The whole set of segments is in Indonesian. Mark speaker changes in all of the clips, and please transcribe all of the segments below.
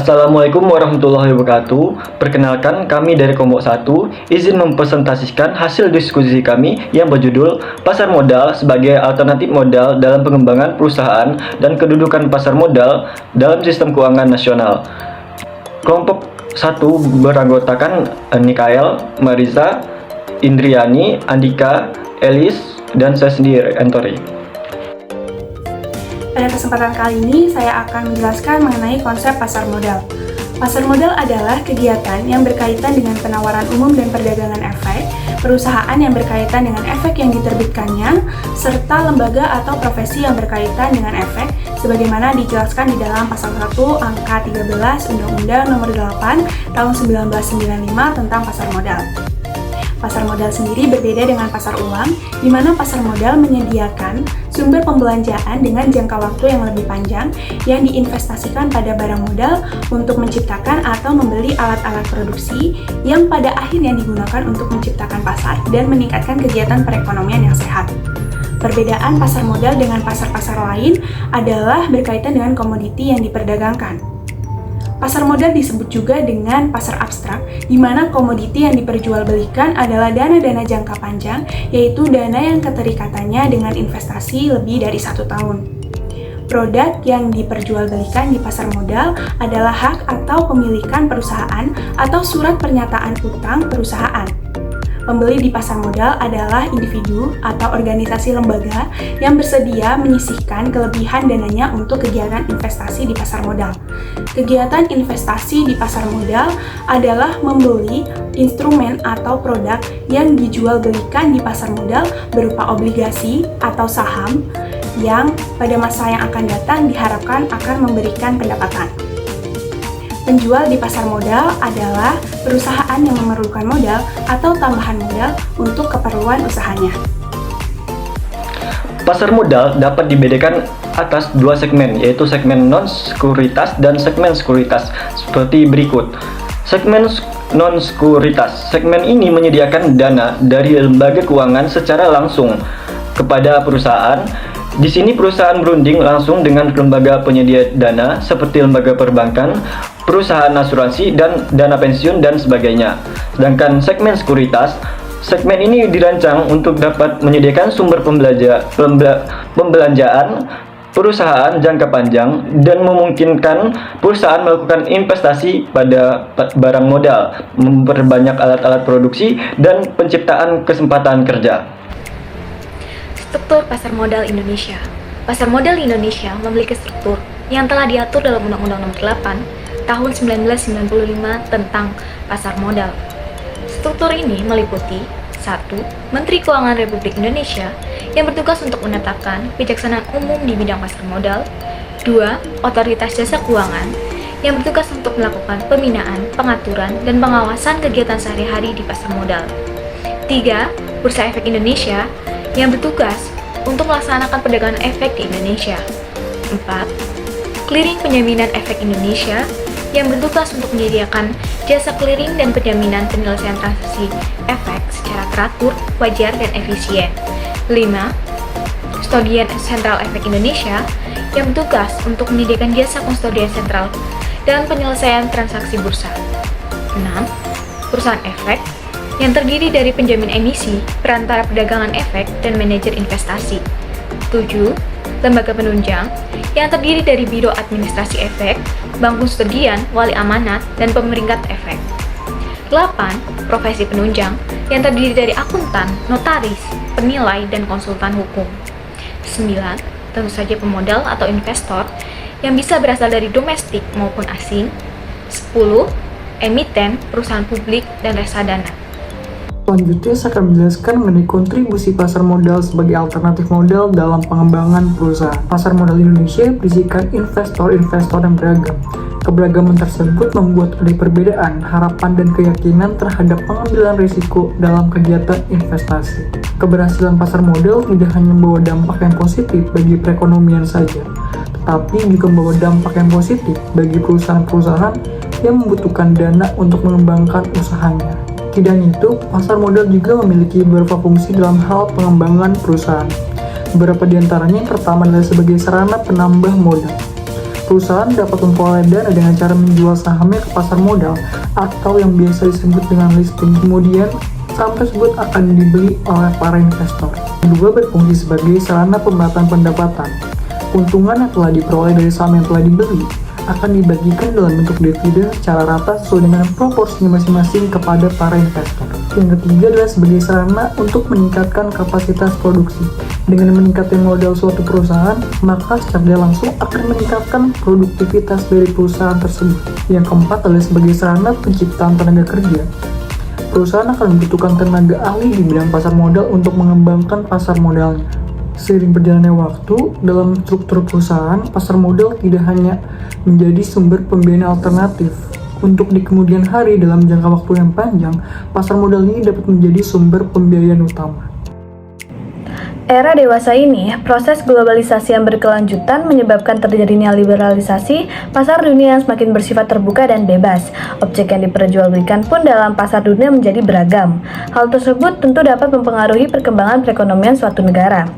Speaker 1: Assalamualaikum warahmatullahi wabarakatuh. Perkenalkan, kami dari Kelompok 1 izin mempresentasikan hasil diskusi kami yang berjudul Pasar Modal sebagai Alternatif Modal dalam Pengembangan Perusahaan dan Kedudukan Pasar Modal dalam Sistem Keuangan Nasional. Kelompok 1 beranggotakan Nikael, Marisa, Indriani, Andika, Elis, dan saya sendiri, Entori.
Speaker 2: Pada kesempatan kali ini, saya akan menjelaskan mengenai konsep pasar modal. Pasar modal adalah kegiatan yang berkaitan dengan penawaran umum dan perdagangan efek, perusahaan yang berkaitan dengan efek yang diterbitkannya, serta lembaga atau profesi yang berkaitan dengan efek, sebagaimana dijelaskan di dalam Pasal 1 Angka 13 Undang-Undang Nomor 8 Tahun 1995 tentang pasar modal. Pasar modal sendiri berbeda dengan pasar uang, di mana pasar modal menyediakan sumber pembelanjaan dengan jangka waktu yang lebih panjang yang diinvestasikan pada barang modal untuk menciptakan atau membeli alat-alat produksi yang pada akhirnya digunakan untuk menciptakan pasar dan meningkatkan kegiatan perekonomian yang sehat. Perbedaan pasar modal dengan pasar-pasar lain adalah berkaitan dengan komoditi yang diperdagangkan. Pasar modal disebut juga dengan pasar abstrak, di mana komoditi yang diperjualbelikan adalah dana-dana jangka panjang, yaitu dana yang keterikatannya dengan investasi lebih dari 1 tahun. Produk yang diperjualbelikan di pasar modal adalah hak atau pemilikan perusahaan atau surat pernyataan utang perusahaan. Pembeli di pasar modal adalah individu atau organisasi lembaga yang bersedia menyisihkan kelebihan dananya untuk kegiatan investasi di pasar modal. Kegiatan investasi di pasar modal adalah membeli instrumen atau produk yang dijual belikan di pasar modal berupa obligasi atau saham yang pada masa yang akan datang diharapkan akan memberikan pendapatan. Penjual di pasar modal adalah perusahaan yang memerlukan modal atau tambahan modal untuk keperluan usahanya.
Speaker 1: Pasar modal dapat dibedakan atas 2 segmen, yaitu segmen non-sekuritas dan segmen sekuritas, seperti berikut. Segmen non-sekuritas. Segmen ini menyediakan dana dari lembaga keuangan secara langsung kepada perusahaan. Di sini perusahaan berunding langsung dengan lembaga penyedia dana seperti lembaga perbankan, perusahaan asuransi, dan dana pensiun, dan sebagainya. Sedangkan segmen sekuritas, segmen ini dirancang untuk dapat menyediakan sumber pembelanjaan perusahaan jangka panjang dan memungkinkan perusahaan melakukan investasi pada barang modal, memperbanyak alat-alat produksi, dan penciptaan kesempatan kerja.
Speaker 3: Struktur pasar modal Indonesia. Pasar modal Indonesia memiliki struktur yang telah diatur dalam Undang-Undang Nomor 8 Tahun 1995 tentang pasar modal. Struktur ini meliputi 1. Menteri Keuangan Republik Indonesia yang bertugas untuk menetapkan kebijaksanaan umum di bidang pasar modal. 2. Otoritas Jasa Keuangan yang bertugas untuk melakukan pembinaan, pengaturan, dan pengawasan kegiatan sehari-hari di pasar modal. 3. Bursa Efek Indonesia yang bertugas untuk melaksanakan perdagangan efek di Indonesia. 4. Clearing Penjaminan Efek Indonesia yang bertugas untuk menyediakan jasa clearing dan penjaminan penyelesaian transaksi efek secara teratur, wajar, dan efisien. 5. Kustodian Sentral Efek Indonesia yang bertugas untuk menyediakan jasa kustodian sentral dan penyelesaian transaksi bursa. 6. Perusahaan efek yang terdiri dari penjamin emisi, perantara perdagangan efek, dan manajer investasi. 7. Lembaga penunjang yang terdiri dari Biro Administrasi Efek, Bank Kustodian, Wali Amanat, dan Pemeringkat Efek. 8. Profesi penunjang yang terdiri dari akuntan, notaris, penilai, dan konsultan hukum. 9. Tentu saja pemodal atau investor yang bisa berasal dari domestik maupun asing. 10. Emiten, perusahaan publik, dan reksadana.
Speaker 4: Selanjutnya saya akan menjelaskan mengenai kontribusi pasar modal sebagai alternatif modal dalam pengembangan perusahaan. Pasar modal Indonesia berisikan investor-investor yang beragam. Keberagaman tersebut membuat ada perbedaan harapan dan keyakinan terhadap pengambilan risiko dalam kegiatan investasi. Keberhasilan pasar modal tidak hanya membawa dampak yang positif bagi perekonomian saja, tetapi juga membawa dampak yang positif bagi perusahaan-perusahaan yang membutuhkan dana untuk mengembangkan usahanya. Tidak hanya itu, pasar modal juga memiliki beberapa fungsi dalam hal pengembangan perusahaan. Beberapa di antaranya yang pertama adalah sebagai sarana penambah modal. Perusahaan dapat memperoleh dana dengan cara menjual sahamnya ke pasar modal atau yang biasa disebut dengan listing. Kemudian, saham tersebut akan dibeli oleh para investor. Kedua, berfungsi sebagai sarana pemerataan pendapatan. Keuntungan yang telah diperoleh dari saham yang telah dibeli akan dibagikan dalam bentuk dividen secara rata sesuai dengan proporsinya masing-masing kepada para investor. Yang ketiga adalah sebagai sarana untuk meningkatkan kapasitas produksi. Dengan meningkatnya modal suatu perusahaan, maka secara tidak langsung akan meningkatkan produktivitas dari perusahaan tersebut. Yang keempat adalah sebagai sarana penciptaan tenaga kerja. Perusahaan akan membutuhkan tenaga ahli di bidang pasar modal untuk mengembangkan pasar modalnya. Seiring berjalannya waktu, dalam struktur perusahaan, pasar modal tidak hanya menjadi sumber pembiayaan alternatif. Untuk di kemudian hari dalam jangka waktu yang panjang, pasar modal ini dapat menjadi sumber pembiayaan utama.
Speaker 5: Era dewasa ini, proses globalisasi yang berkelanjutan menyebabkan terjadinya liberalisasi pasar dunia yang semakin bersifat terbuka dan bebas. Objek yang diperjualbelikan pun dalam pasar dunia menjadi beragam. Hal tersebut tentu dapat mempengaruhi perkembangan perekonomian suatu negara.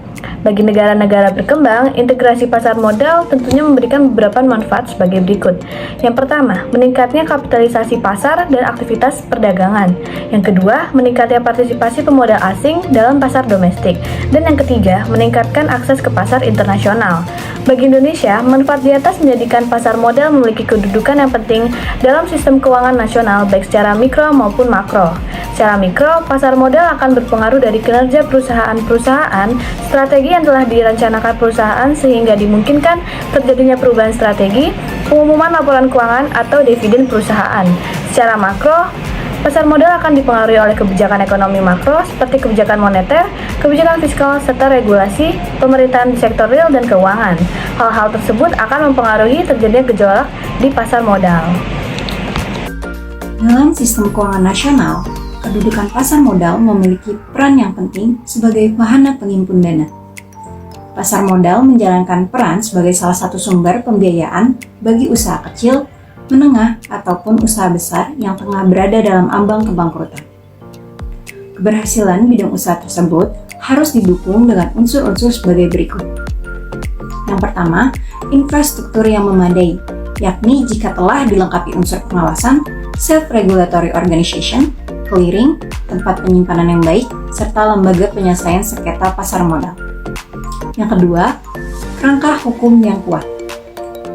Speaker 5: Bagi negara-negara berkembang, integrasi pasar modal tentunya memberikan beberapa manfaat sebagai berikut. Yang pertama, meningkatnya kapitalisasi pasar dan aktivitas perdagangan. Yang kedua, meningkatnya partisipasi pemodal asing dalam pasar domestik. Dan yang ketiga, meningkatkan akses ke pasar internasional. Bagi Indonesia, manfaat di atas menjadikan pasar modal memiliki kedudukan yang penting dalam sistem keuangan nasional baik secara mikro maupun makro. Secara mikro, pasar modal akan berpengaruh dari kinerja perusahaan-perusahaan, strategi yang telah direncanakan perusahaan sehingga dimungkinkan terjadinya perubahan strategi, pengumuman laporan keuangan atau dividen perusahaan. Secara makro, pasar modal akan dipengaruhi oleh kebijakan ekonomi makro seperti kebijakan moneter, kebijakan fiskal, serta regulasi pemerintahan di sektor real dan keuangan. Hal-hal tersebut akan mempengaruhi terjadinya gejolak di pasar modal.
Speaker 6: Dalam sistem keuangan nasional, kedudukan pasar modal memiliki peran yang penting sebagai wahana pengimpun dana. Pasar modal menjalankan peran sebagai salah satu sumber pembiayaan bagi usaha kecil, menengah, ataupun usaha besar yang tengah berada dalam ambang kebangkrutan. Keberhasilan bidang usaha tersebut harus didukung dengan unsur-unsur sebagai berikut. Yang pertama, infrastruktur yang memadai, yakni jika telah dilengkapi unsur pengawasan, self-regulatory organization, clearing, tempat penyimpanan yang baik, serta lembaga penyelesaian sengketa pasar modal. Yang kedua, kerangka hukum yang kuat.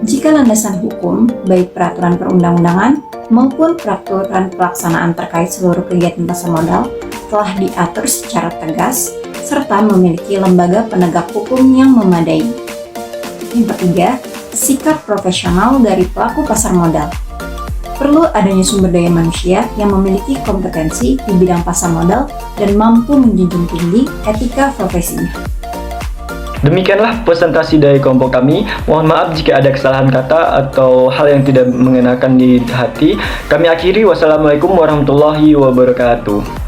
Speaker 6: Jika landasan hukum, baik peraturan perundang-undangan maupun peraturan pelaksanaan terkait seluruh kegiatan pasar modal telah diatur secara tegas, serta memiliki lembaga penegak hukum yang memadai. Yang ketiga, sikap profesional dari pelaku pasar modal. Perlu adanya sumber daya manusia yang memiliki kompetensi di bidang pasar modal dan mampu menjunjung tinggi etika profesinya.
Speaker 1: Demikianlah presentasi dari kelompok kami. Mohon maaf jika ada kesalahan kata atau hal yang tidak mengenakan di hati. Kami akhiri. Wassalamualaikum warahmatullahi wabarakatuh.